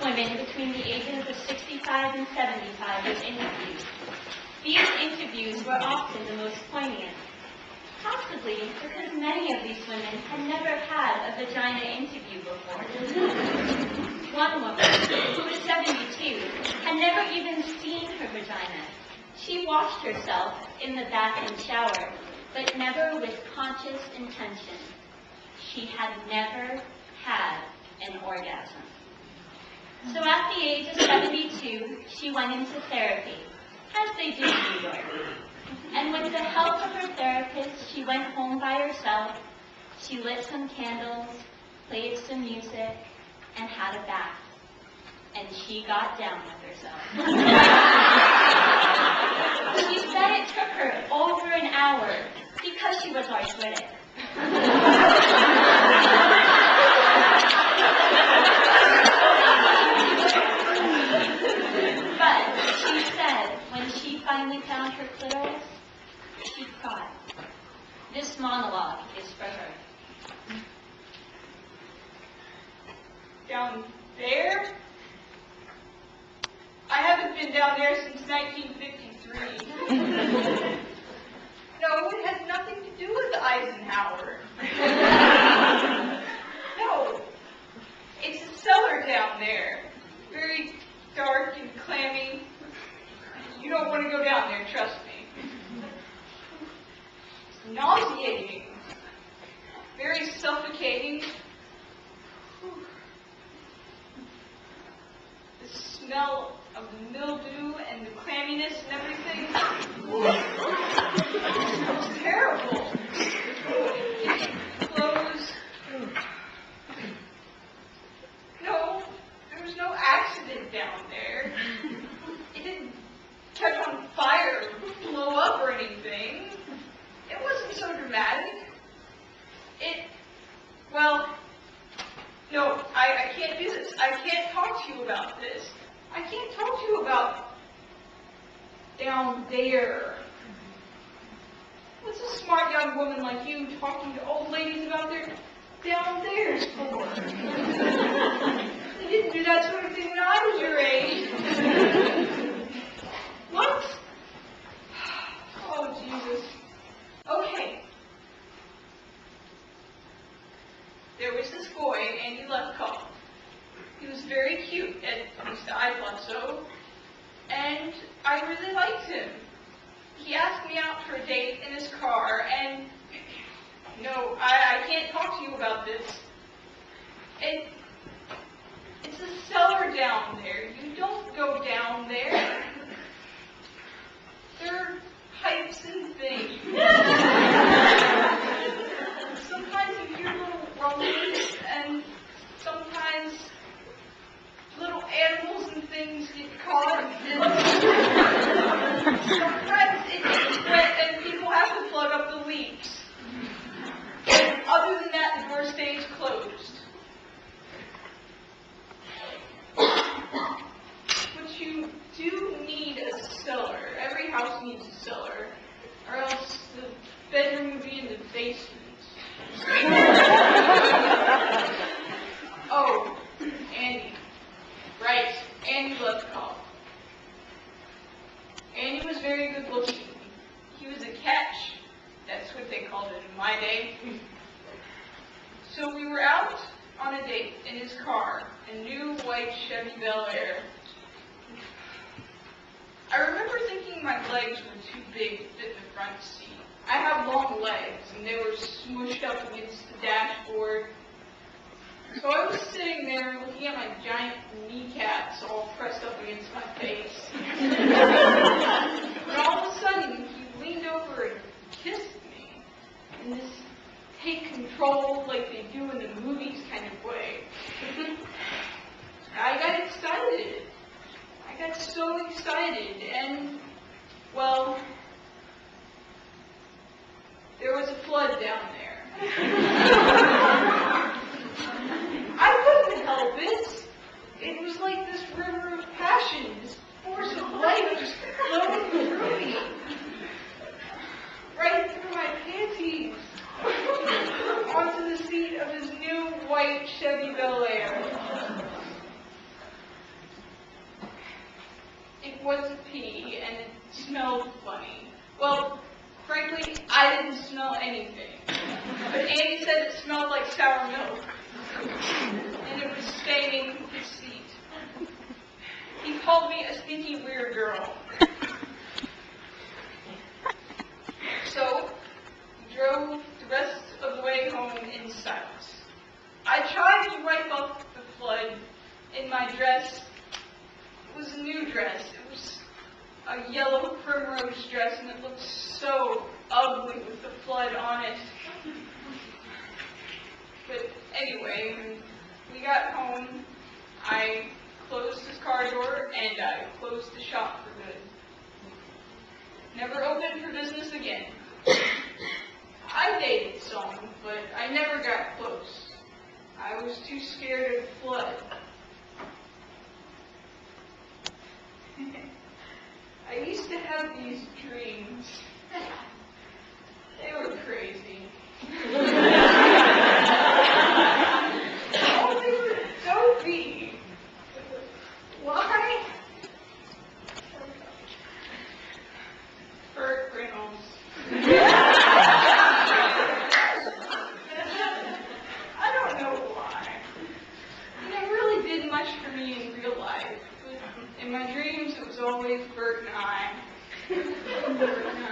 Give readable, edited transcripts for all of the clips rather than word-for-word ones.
women between the ages of 65 and 75 were interviewed. These interviews were often the most poignant, possibly because many of these women had never had a vagina interview before. One woman, who was 72, had never even seen her vagina. She washed herself in the bathroom shower, but never with conscious intention. She had never had an orgasm. So at the age of 72, she went into therapy, as they do in New York. And with the help of her therapist, she went home by herself. She lit some candles, played some music, and had a bath. And she got down with herself. She said it took her over an hour because she was arthritic. But she said when she finally found her clitoris, she cried. This monologue is for her. Down there? I haven't been down there since 1953. No, it has nothing to do with Eisenhower. No, it's a cellar down there. Very dark and clammy. You don't want to go down there, trust me. It's nauseating. Very suffocating. The smell of the mildew and the clamminess and everything. It's terrible. Clothes. No, there was no accident down there. It didn't catch on fire or blow up or anything. It wasn't so dramatic. No, I can't do this. I can't talk to you about this. I can't talk to you about down there. What's a smart young woman like you talking to old ladies about their down there's for? They didn't do that sort of thing when I was your age. What? Oh, Jesus. Okay. There was this boy, Andy Lefkoff. He was very cute, at least I thought so, and I really liked him. He asked me out for a date in his car, and no, I can't talk to you about this. It's a cellar down there. You don't go down there. There are pipes and things. Sometimes you hear little rumblings, and sometimes little animals and things get caught, and sometimes it gets wet and people have to plug up the leaks. And other than that, the door stays closed. But you do need a cellar. Every house needs a cellar, or else the bedroom would be in the basement. Oh, Andy. Right, Andy Lefkoff. Andy was very good looking. He was a catch. That's what they called it in my day. So we were out on a date in his car, a new white Chevy Bel Air. I remember thinking my legs were too big to fit in the front seat. I have long legs, and they were smooshed up against the dashboard. So I was sitting there looking at my giant kneecaps all pressed up against my face. And all of a sudden, he leaned over and kissed me in this take control like they do in the movies kind of way. I got excited. I got so excited, and, well, there was a flood down there. I couldn't help it. It was like this river of passion, this force of life just flowing through me. Right through my panties. Onto the seat of his new white Chevy Bel Air. it was a pee, and it smelled funny. Well, frankly, I didn't smell anything. But Andy said it smelled like sour milk, and it was staining his seat. He called me a stinky weird girl. So, we drove the rest of the way home in silence. I tried to wipe off the flood in my dress. It was a new dress. It was a yellow primrose dress, and it looked so ugly with the flood on it. But anyway, when we got home, I closed his car door, and I closed the shop for good. Never opened for business again. I dated some, but I never got close. I was too scared of the flood. I used to have these dreams. They were crazy. Oh, they were dopey. Why? Burt Reynolds. I don't know why. He never really did much for me in real life. In my dreams, it was always Bert and I. Bert and I.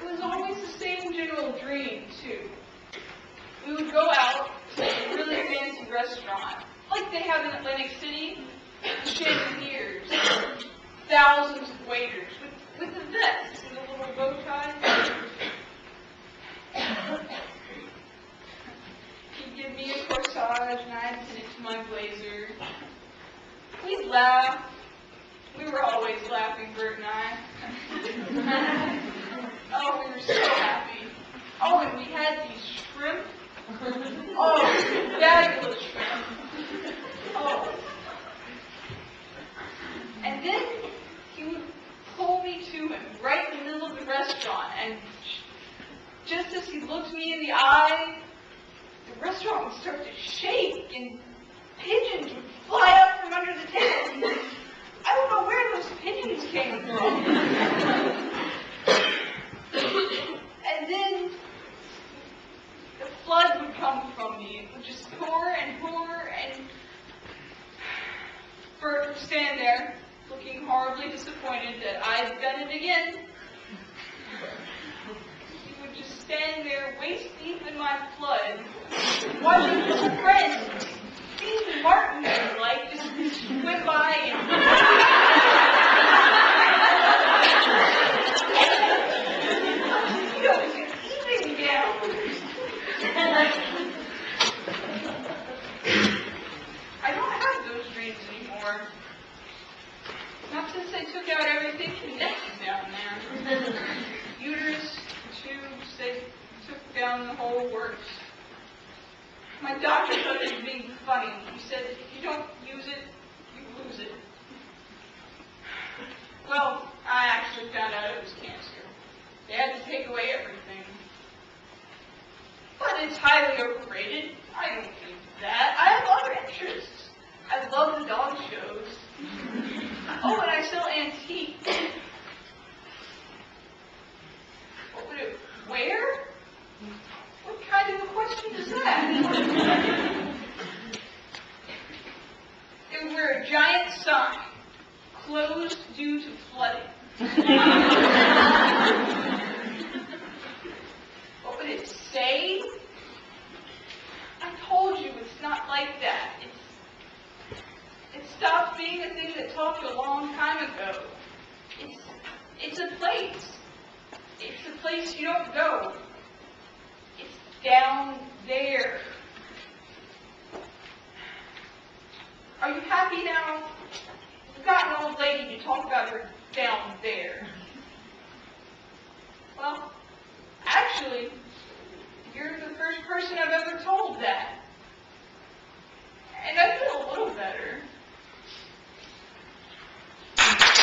It was always the same general dream, too. We would go out to a really fancy restaurant, like they have in Atlantic City, chandeliers, thousands of waiters, with the vests and the little bow ties. He'd give me a corsage, and I'd pin it to my blazer. We'd laugh. We were always laughing, Bert and I. Oh, we were so happy. Oh, and we had these shrimp. Oh, fabulous shrimp. Oh. And then he would pull me to him right in the middle of the restaurant, and just as he looked me in the eye, the restaurant would start to shake, and pigeons would fly up from under the table. I don't know where those pigeons came from. And then the flood would come from me. It would just pour and pour, and Bert would stand there, looking horribly disappointed that I'd done it again. He would just stand there, waist deep in my flood, watching his friends, Steve Martin, like, just went by and eating down. I don't have those dreams anymore. Not since they took out everything connected down there. Uterus, tubes, they took down the whole works. My doctor thought it was being funny. He said, if you don't use it, you lose it. Well, I actually found out it was cancer. They had to take away everything. But it's highly overrated. I don't think that. I have other interests. I love the dog shows. Oh, and I sell antiques. What would it, where? What kind of a question is that? It would wear a giant sign, closed due to flooding. What would it say? I told you it's not like that. It stopped being a thing that talked a long time ago. It's a place. It's a place you don't go. It's down there. Are you happy now? You've got an old lady to talk about her down there. Well, actually, you're the first person I've ever told that.